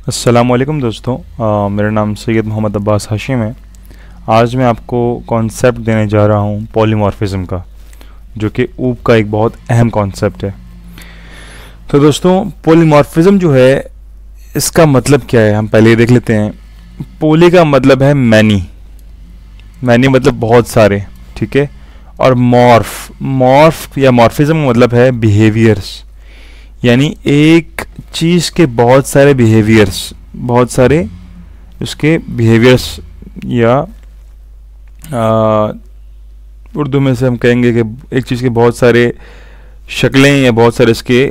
अस्सलामुअलैकुम दोस्तों, मेरा नाम सैयद मोहम्मद अब्बास हाशिम है। आज मैं आपको कॉन्सेप्ट देने जा रहा हूँ पॉलीमॉर्फिज्म का, जो कि ऊप का एक बहुत अहम कॉन्सेप्ट है। तो दोस्तों, पॉलीमॉर्फिज्म जो है इसका मतलब क्या है हम पहले ये देख लेते हैं। पोली का मतलब है मैनी, मैनी मतलब बहुत सारे, ठीक है। और मॉर्फ या मॉर्फिज्म मतलब है बिहेवियर्स, यानी एक चीज़ के बहुत सारे बिहेवियर्स, बहुत सारे उसके बिहेवियर्स, या उर्दू में से हम कहेंगे कि एक चीज़ के बहुत सारे शक्लें या बहुत सारे इसके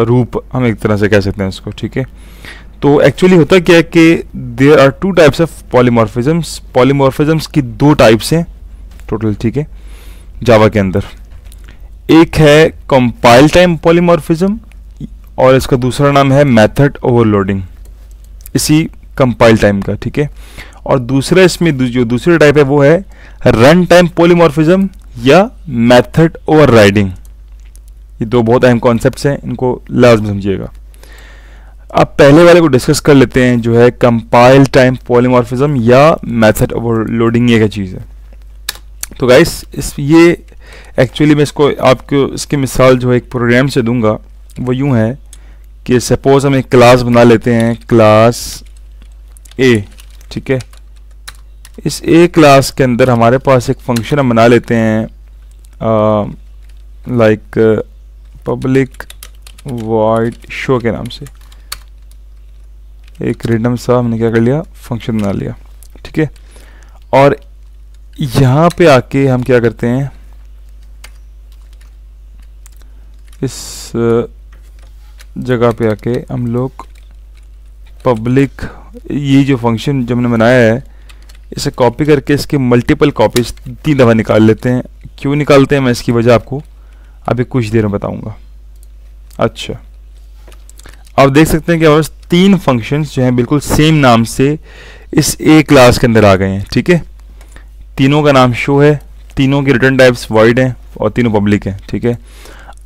रूप, हम एक तरह से कह सकते हैं इसको, ठीक है। तो एक्चुअली होता क्या है कि there are two types of polymorphisms. Polymorphisms की दो टाइप्स हैं टोटल, ठीक है, जावा के अंदर। एक है कंपाइल टाइम पॉलीमॉर्फिज्म और इसका दूसरा नाम है मेथड ओवरलोडिंग, इसी कंपाइल टाइम का, ठीक है। और दूसरा इसमें जो दूसरी टाइप है वो है रन टाइम पॉलीमॉर्फिज्म या मेथड ओवरराइडिंग। ये दो बहुत अहम कॉन्सेप्ट्स हैं, इनको लाजमी समझिएगा। अब पहले वाले को डिस्कस कर लेते हैं, जो है कंपाइल टाइम पॉलीमॉर्फिज्म या मेथड ओवरलोडिंग। ये क्या चीज़ है? तो गाइस, ये एक्चुअली मैं इसको आपको इसकी मिसाल जो है एक प्रोग्राम से दूंगा। वो यूं है कि सपोज हम एक क्लास बना लेते हैं, क्लास ए, ठीक है। इस ए क्लास के अंदर हमारे पास एक फंक्शन हम बना लेते हैं लाइक पब्लिक वॉइड शो के नाम से। एक रेंडम सा हमने क्या कर लिया, फंक्शन बना लिया, ठीक है। और यहाँ पे आके हम क्या करते हैं, इस जगह पे आके हम लोग पब्लिक, ये जो फंक्शन जो हमने बनाया है, इसे कॉपी करके इसके मल्टीपल कॉपीज 3 दफ़ा निकाल लेते हैं। क्यों निकालते हैं मैं इसकी वजह आपको अभी कुछ देर में बताऊंगा। अच्छा, आप देख सकते हैं कि हमारे 3 फंक्शंस जो हैं बिल्कुल सेम नाम से इस ए क्लास के अंदर आ गए हैं, ठीक है। तीनों का नाम शो है, तीनों के रिटर्न टाइप्स वॉइड हैं और तीनों पब्लिक हैं, ठीक है।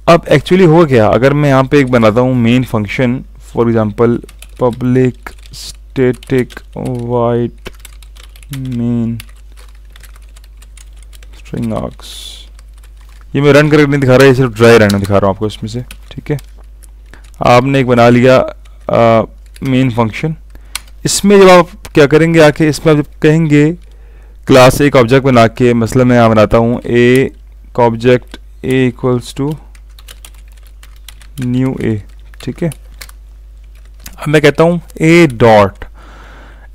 अब एक्चुअली हो गया, अगर मैं यहाँ पे एक बनाता हूँ main function, for example public static void main string arcs, ये मैं रन करके नहीं दिखा रहा, ये सिर्फ ड्राई रन दिखा रहा हूँ आपको इसमें से, ठीक है। आपने एक बना लिया मेन फंक्शन। इसमें जब आप क्या करेंगे, आके इसमें आप जब कहेंगे क्लास एक ऑब्जेक्ट बना के, मतलब मैं यहाँ बनाता हूँ ए का object A equals to new A, ठीक है। अब मैं कहता हूँ ए डॉट,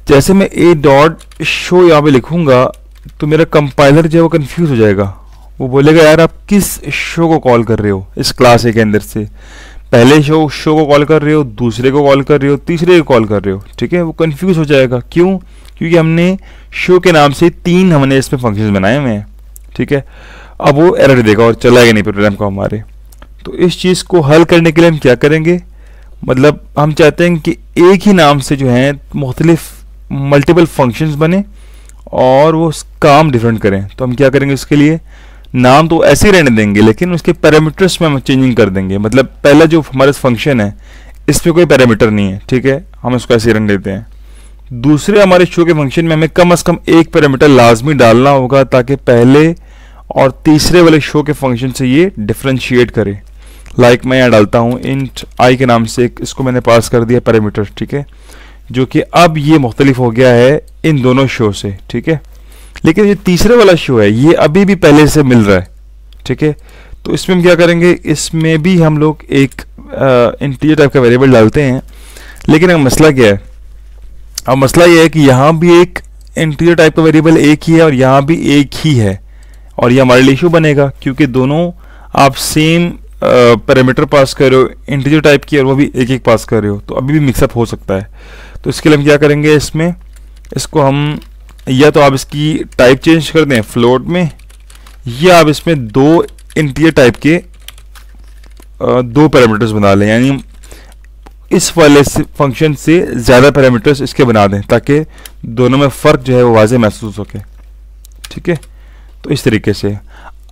जैसे मैं ए डॉट शो यहाँ पे लिखूंगा तो मेरा कंपाइलर जो है वो कंफ्यूज हो जाएगा। वो बोलेगा यार आप किस शो को कॉल कर रहे हो इस क्लास ए के अंदर से, पहले शो को कॉल कर रहे हो, दूसरे को कॉल कर रहे हो, तीसरे को कॉल कर रहे हो, ठीक है। वो कंफ्यूज हो जाएगा। क्यों? क्योंकि हमने शो के नाम से 3 हमने इसमें फंक्शंस बनाए हुए हैं, ठीक है। अब वो एरर देगा और चलाएगा नहीं प्रोग्राम को हमारे। तो इस चीज़ को हल करने के लिए हम क्या करेंगे, मतलब हम चाहते हैं कि एक ही नाम से जो है मुख्तलिफ मल्टीपल फंक्शंस बने और वो काम डिफरेंट करें। तो हम क्या करेंगे, उसके लिए नाम तो ऐसे ही रहने देंगे, लेकिन उसके पैरामीटर्स में हम चेंजिंग कर देंगे। मतलब पहला जो हमारा फंक्शन है इसमें कोई पैरामीटर नहीं है, ठीक है, हम इसको ऐसे ही रहने देते हैं। दूसरे हमारे शो के फंक्शन में हमें कम से कम एक पैरामीटर लाजमी डालना होगा, ताकि पहले और तीसरे वाले शो के फंक्शन से ये डिफ्रेंशिएट करे। लाइक मैं यहाँ डालता हूँ इंट आई के नाम से, इसको मैंने पास कर दिया पैरामीटर, ठीक है, जो कि अब ये मुख्तलिफ हो गया है इन दोनों शो से, ठीक है। लेकिन ये तीसरे वाला शो है ये अभी भी पहले से मिल रहा है, ठीक है। तो इसमें हम क्या करेंगे, इसमें भी हम लोग एक इंटीजर टाइप का वेरिएबल डालते हैं। लेकिन अब मसला क्या है, अब मसला ये है कि यहाँ भी एक इंटीजर टाइप का वेरिएबल एक ही है और यहाँ भी एक ही है, और ये हमारे लिए इशू बनेगा क्योंकि दोनों आप सेम पैरामीटर पास कर रहे हो, इंटीजर टाइप की, और वो भी एक पास कर रहे हो, तो अभी भी मिक्सअप हो सकता है। तो इसके लिए हम क्या करेंगे, इसमें इसको हम या तो आप इसकी टाइप चेंज कर दें फ्लोट में, या आप इसमें 2 इंटीजर टाइप के 2 पैरामीटर्स बना लें, यानी इस वाले फंक्शन से ज़्यादा पैरामीटर्स इसके बना दें ताकि दोनों में फ़र्क जो है वो वाज़े महसूस हो के, ठीक है। तो इस तरीके से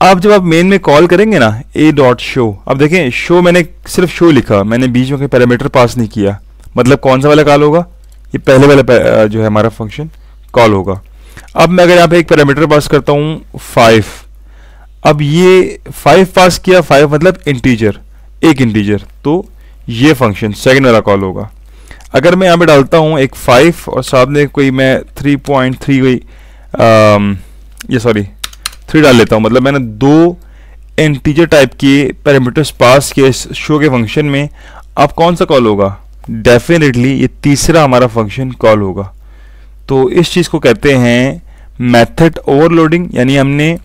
अब जब आप मेन में कॉल करेंगे ना ए डॉट शो, अब देखें शो मैंने सिर्फ शो लिखा, मैंने बीच में कोई पैरामीटर पास नहीं किया, मतलब कौन सा वाला कॉल होगा, ये पहले वाला जो है हमारा फंक्शन कॉल होगा। अब मैं अगर यहाँ पे एक पैरामीटर पास करता हूँ 5, अब ये 5 पास किया, 5 मतलब इंटीजर, एक इंटीजर, तो ये फंक्शन सेकंड वाला कॉल होगा। अगर मैं यहाँ पे डालता हूँ एक 5 और साथ में कोई मैं 3.3 कोई ये सॉरी 3 डाल लेता हूँ, मतलब मैंने 2 इंटीजर टाइप के पैरामीटर्स पास किए इस शो के फंक्शन में, अब कौन सा कॉल होगा, डेफिनेटली ये तीसरा हमारा फंक्शन कॉल होगा। तो इस चीज़ को कहते हैं मेथड ओवरलोडिंग, यानी हमने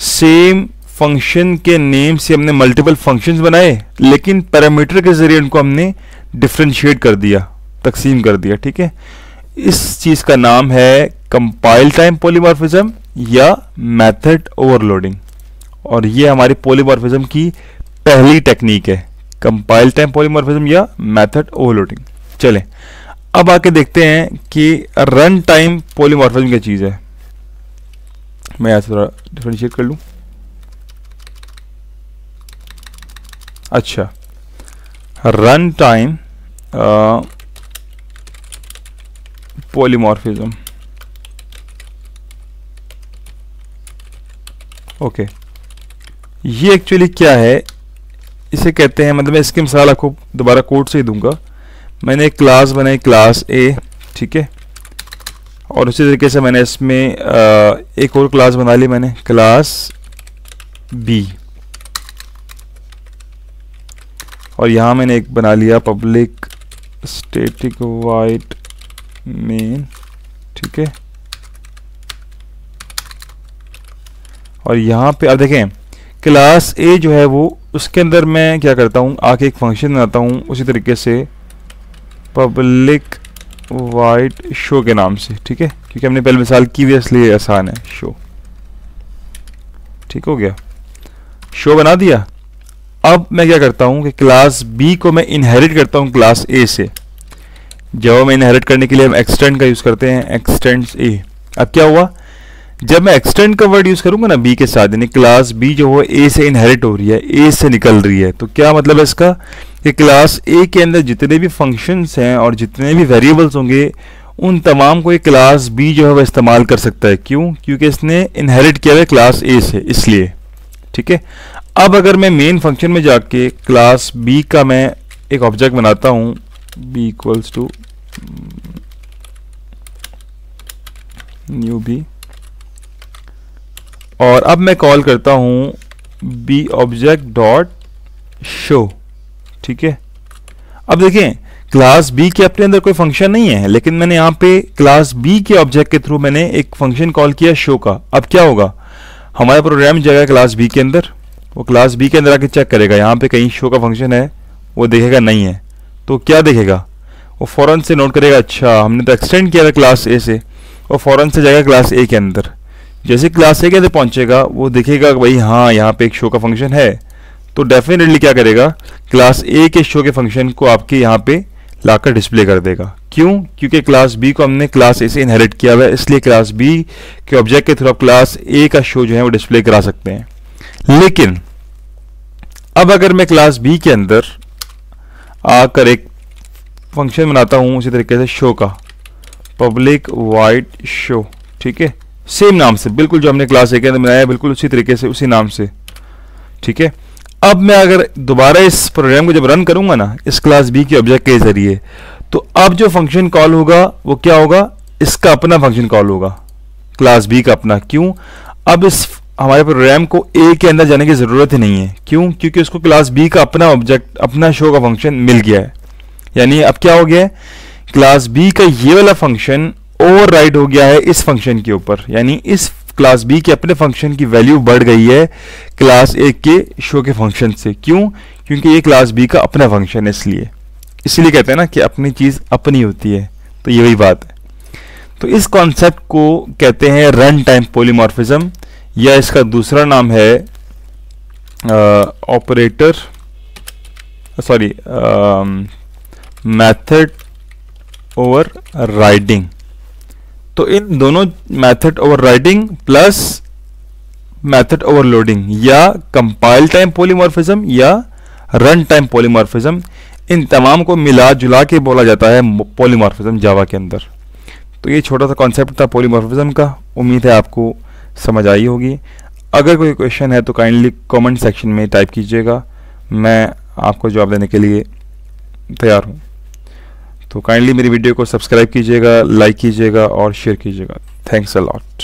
सेम फंक्शन के नेम से हमने मल्टीपल फंक्शंस बनाए, लेकिन पैरामीटर के जरिए उनको हमने डिफ्रेंशिएट कर दिया, तकसीम कर दिया, ठीक है। इस चीज़ का नाम है कंपाइल टाइम पॉलीमॉर्फिज्म या मेथड ओवरलोडिंग, और ये हमारी पॉलीमॉर्फिज्म की पहली टेक्निक है, कंपाइल टाइम पॉलीमॉर्फिज्म या मेथड ओवरलोडिंग। चलें अब आके देखते हैं कि रन टाइम पॉलीमॉर्फिज्म क्या चीज़ है। मैं यहाँ थोड़ा डिफरेंशिएट कर लूँ। अच्छा, रन टाइम पॉलीमॉर्फिज्म, ओके, ये एक्चुअली क्या है, इसे कहते हैं, मतलब मैं इसकी मिसाल आपको दोबारा कोड से ही दूंगा। मैंने एक क्लास बनाई, क्लास ए, ठीक है, और उसी तरीके से मैंने इसमें एक और क्लास बना ली, मैंने क्लास बी, और यहाँ मैंने एक बना लिया पब्लिक स्टैटिक वॉइड मेन, ठीक है। और यहाँ पे अब देखें क्लास ए जो है वो, उसके अंदर मैं क्या करता हूँ, आके एक फंक्शन बनाता हूँ उसी तरीके से पब्लिक वाइड शो के नाम से, ठीक है, क्योंकि हमने पहले मिसाल की हुई इसलिए आसान है, शो, ठीक हो गया, शो बना दिया। अब मैं क्या करता हूँ कि क्लास बी को मैं इनहेरिट करता हूँ क्लास ए से। जब मैं इनहेरिट करने के लिए हम एक्सटेंड का यूज़ करते हैं, एक्सटेंड्स ए। अब क्या हुआ, जब मैं एक्सटेंड का वर्ड यूज़ करूँगा ना बी के साथ, यानी क्लास बी जो है ए से इनहेरिट हो रही है, ए से निकल रही है, तो क्या मतलब है इसका कि क्लास ए के अंदर जितने भी फंक्शंस हैं और जितने भी वेरिएबल्स होंगे उन तमाम को ये क्लास बी जो है वह इस्तेमाल कर सकता है। क्यों, क्योंकि इसने इनहेरिट किया है क्लास ए से, इसलिए, ठीक है। अब अगर मैं मेन फंक्शन में जाके क्लास बी का मैं एक ऑब्जेक्ट बनाता हूँ, B equals to new B, और अब मैं कॉल करता हूँ बी ऑब्जेक्ट डॉट शो, ठीक है। अब देखें क्लास बी के अपने अंदर कोई फंक्शन नहीं है, लेकिन मैंने यहाँ पे क्लास बी के ऑब्जेक्ट के थ्रू मैंने एक फंक्शन कॉल किया शो का। अब क्या होगा, हमारा प्रोग्राम जाएगा क्लास बी के अंदर, वो क्लास बी के अंदर आके चेक करेगा यहाँ पे कहीं शो का फंक्शन है, वो देखेगा नहीं है, तो क्या देखेगा, वो फ़ौरन से नोट करेगा, अच्छा हमने तो एक्सटेंड किया था क्लास ए से, वो फ़ौरन से जाएगा क्लास ए के अंदर। जैसे क्लास ए के अंदर पहुँचेगा वो देखेगा भाई हाँ यहाँ पे एक शो का फंक्शन है, तो डेफिनेटली क्या करेगा, क्लास ए के शो के फंक्शन को आपके यहाँ पे लाकर डिस्प्ले कर देगा। क्यों, क्योंकि क्लास बी को हमने क्लास ए से इनहेरिट किया हुआ है, इसलिए क्लास बी के ऑब्जेक्ट के थ्रू आप क्लास ए का शो जो है वो डिस्प्ले करा सकते हैं। लेकिन अब अगर मैं क्लास बी के अंदर आकर एक फंक्शन बनाता हूँ उसी तरीके से शो का, पब्लिक वाइड शो, ठीक है, सेम नाम से, बिल्कुल जो हमने क्लास ए के अंदर बनाया बिल्कुल उसी तरीके से, उसी नाम से, ठीक है। अब मैं अगर दोबारा इस प्रोग्राम को जब रन करूंगा ना इस क्लास बी के ऑब्जेक्ट के जरिए, तो अब जो फंक्शन कॉल होगा वो क्या होगा, इसका अपना फंक्शन कॉल होगा, क्लास बी का अपना। क्यों, अब इस हमारे प्रोग्राम को ए के अंदर जाने की ज़रूरत ही नहीं है। क्यों, क्योंकि उसको क्लास बी का अपना ऑब्जेक्ट, अपना शो का फंक्शन मिल गया है। यानी अब क्या हो गया है, क्लास बी का ये वाला फंक्शन ओवरराइड हो गया है इस फंक्शन के ऊपर, यानी इस क्लास बी के अपने फंक्शन की वैल्यू बढ़ गई है क्लास ए के शो के फंक्शन से। क्यों, क्योंकि ये क्लास बी का अपना फंक्शन है, इसलिए कहते हैं ना कि अपनी चीज़ अपनी होती है, तो ये वही बात है। तो इस कॉन्सेप्ट को कहते हैं रन टाइम पॉलीमॉर्फिज्म, या इसका दूसरा नाम है operator, sorry method over riding. तो इन दोनों method overriding plus method overloading या कंपाइल टाइम पॉलीमॉर्फिज्म या रन टाइम पॉलीमॉर्फिज्म, इन तमाम को मिला जुला के बोला जाता है पॉलीमॉर्फिज्म जावा के अंदर। तो ये छोटा सा कॉन्सेप्ट था पॉलीमॉर्फिज्म का, उम्मीद है आपको समझ आई होगी। अगर कोई क्वेश्चन है तो काइंडली कमेंट सेक्शन में टाइप कीजिएगा, मैं आपको जवाब देने के लिए तैयार हूँ। तो काइंडली मेरी वीडियो को सब्सक्राइब कीजिएगा, लाइक कीजिएगा और शेयर कीजिएगा। Thanks a lot.